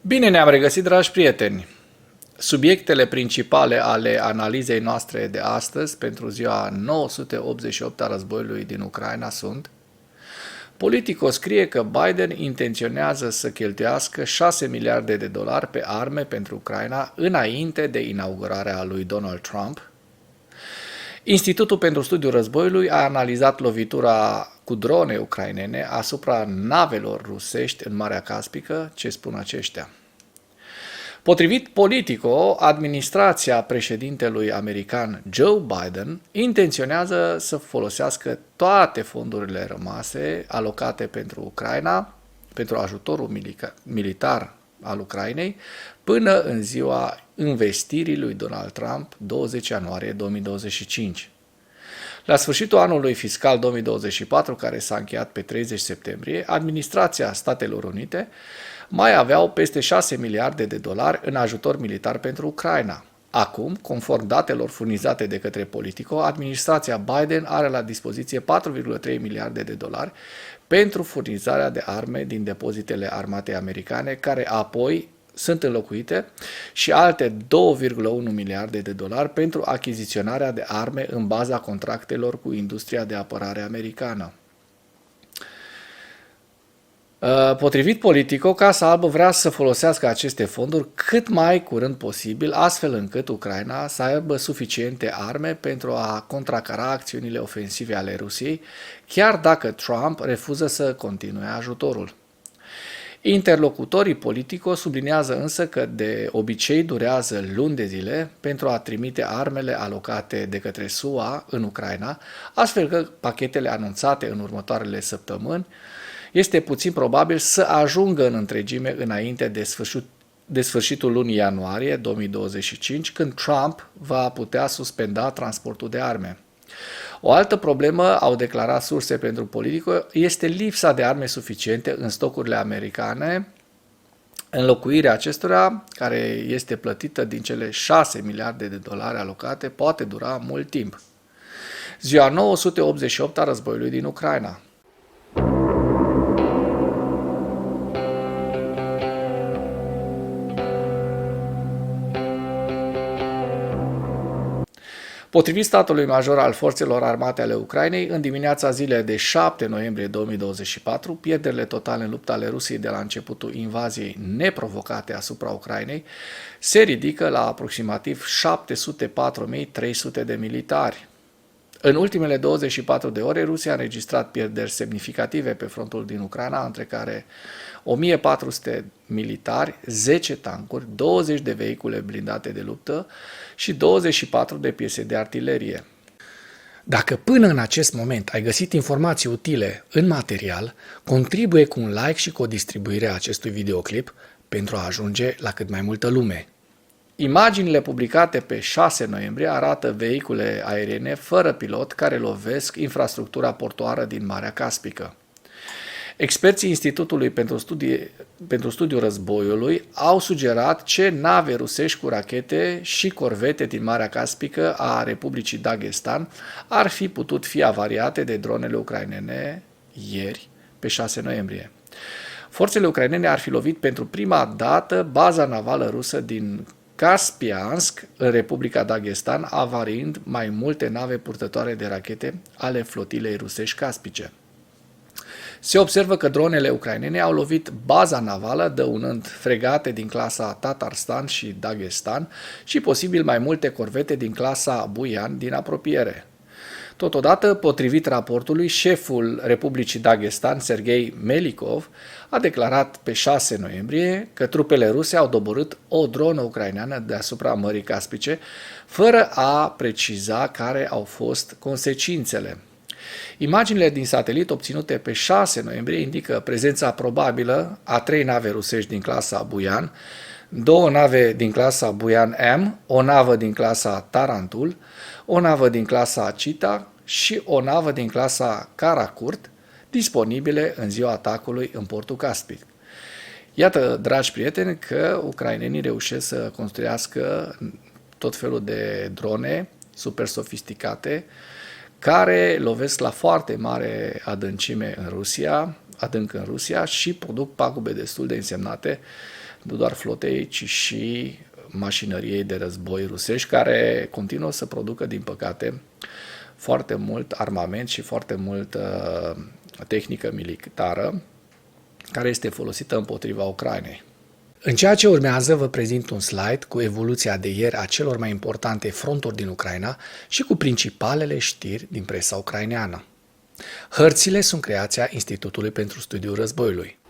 Bine ne-am regăsit, dragi prieteni! Subiectele principale ale analizei noastre de astăzi pentru ziua 988 a războiului din Ucraina sunt: Politico scrie că Biden intenționează să cheltuiască 6 miliarde de dolari pe arme pentru Ucraina înainte de inaugurarea lui Donald Trump. Institutul pentru Studiul Războiului a analizat lovitura cu drone ucrainene asupra navelor rusești în Marea Caspică. Ce spun aceștia? Potrivit Politico, administrația președintelui american Joe Biden intenționează să folosească toate fondurile rămase alocate pentru Ucraina, pentru ajutorul militar al Ucrainei, până în ziua investirii lui Donald Trump, 20 ianuarie 2025. La sfârșitul anului fiscal 2024, care s-a încheiat pe 30 septembrie, administrația Statelor Unite mai aveau peste 6 miliarde de dolari în ajutor militar pentru Ucraina. Acum, conform datelor furnizate de către Politico, administrația Biden are la dispoziție 4,3 miliarde de dolari pentru furnizarea de arme din depozitele armatei americane, care apoi sunt înlocuite, și alte 2,1 miliarde de dolari pentru achiziționarea de arme în baza contractelor cu industria de apărare americană. Potrivit Politico, Casa Albă vrea să folosească aceste fonduri cât mai curând posibil, astfel încât Ucraina să aibă suficiente arme pentru a contracara acțiunile ofensive ale Rusiei, chiar dacă Trump refuză să continue ajutorul. Interlocutorii Politico subliniază însă că de obicei durează luni de zile pentru a trimite armele alocate de către SUA în Ucraina, astfel că pachetele anunțate în următoarele săptămâni este puțin probabil să ajungă în întregime înainte de sfârșitul lunii ianuarie 2025, când Trump va putea suspenda transportul de arme. O altă problemă, au declarat surse pentru Politico, este lipsa de arme suficiente în stocurile americane. Înlocuirea acestora, care este plătită din cele 6 miliarde de dolari alocate, poate dura mult timp. Ziua 988 a războiului din Ucraina. Potrivit statului major al forțelor armate ale Ucrainei, în dimineața zilei de 7 noiembrie 2024, pierderile totale în lupta ale Rusiei de la începutul invaziei neprovocate asupra Ucrainei se ridică la aproximativ 704.300 de militari. În ultimele 24 de ore, Rusia a înregistrat pierderi semnificative pe frontul din Ucraina, între care 1400 militari, 10 tancuri, 20 de vehicule blindate de luptă și 24 de piese de artilerie. Dacă până în acest moment ai găsit informații utile în material, contribuie cu un like și cu o distribuire a acestui videoclip pentru a ajunge la cât mai multă lume. Imaginile publicate pe 6 noiembrie arată vehicule aeriene fără pilot care lovesc infrastructura portoară din Marea Caspică. Experții Institutului pentru Studiul Războiului au sugerat ce nave rusești cu rachete și corvete din Marea Caspică a Republicii Dagestan ar fi putut fi avariate de dronele ucrainene ieri, pe 6 noiembrie. Forțele ucrainene ar fi lovit pentru prima dată baza navală rusă din Caspiansk, în Republica Dagestan, avariind mai multe nave purtătoare de rachete ale flotilei rusești caspice. Se observă că dronele ucrainene au lovit baza navală, dăunând fregate din clasa Tatarstan și Dagestan și posibil mai multe corvete din clasa Buyan din apropiere. Totodată, potrivit raportului, șeful Republicii Dagestan, Sergei Melikov, a declarat pe 6 noiembrie că trupele ruse au doborât o dronă ucraineană deasupra Mării Caspice, fără a preciza care au fost consecințele. Imaginile din satelit obținute pe 6 noiembrie indică prezența probabilă a 3 nave rusești din clasa Buyan, 2 nave din clasa Buyan M, o navă din clasa Tarantul, o navă din clasa Chita și o navă din clasa Karakurt, disponibile în ziua atacului în portul Caspic. Iată, dragi prieteni, că ucrainenii reușesc să construiască tot felul de drone super sofisticate care lovesc la foarte mare adânc în Rusia și produc pagube destul de însemnate nu doar flotei, ci și mașinăriei de război rusești, care continuă să producă, din păcate, foarte mult armament și foarte mult tehnică militară care este folosită împotriva Ucrainei. În ceea ce urmează, vă prezint un slide cu evoluția de ieri a celor mai importante fronturi din Ucraina și cu principalele știri din presa ucraineană. Hărțile sunt creația Institutului pentru Studiul Războiului.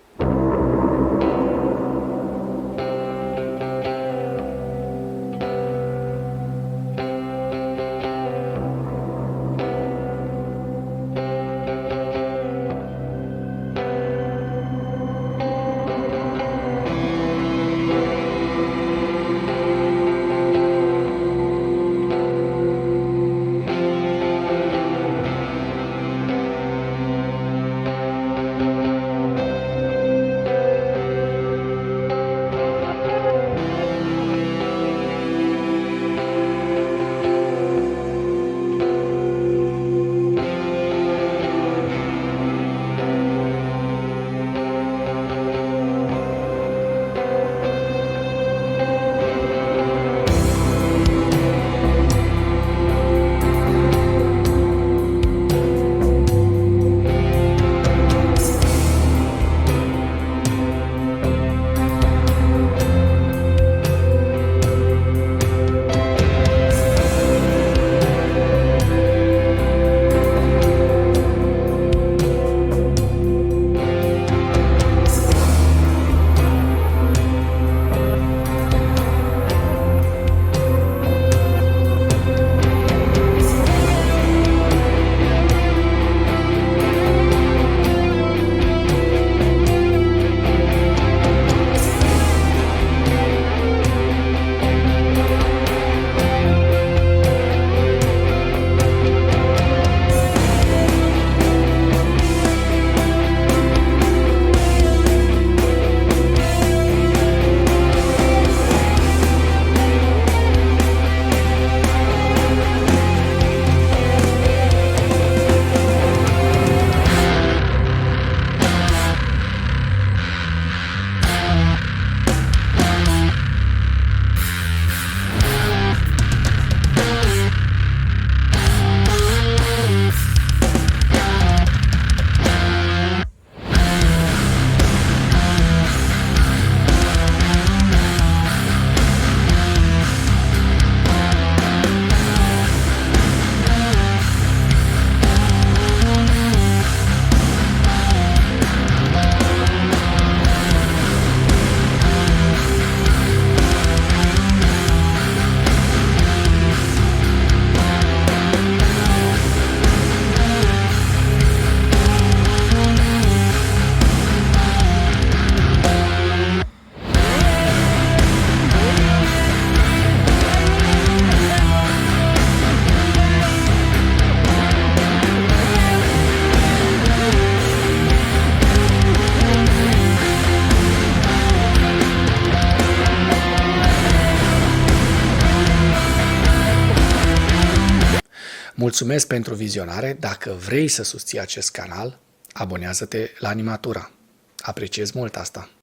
Mulțumesc pentru vizionare. Dacă vrei să susții acest canal, abonează-te la Animatura. Apreciez mult asta.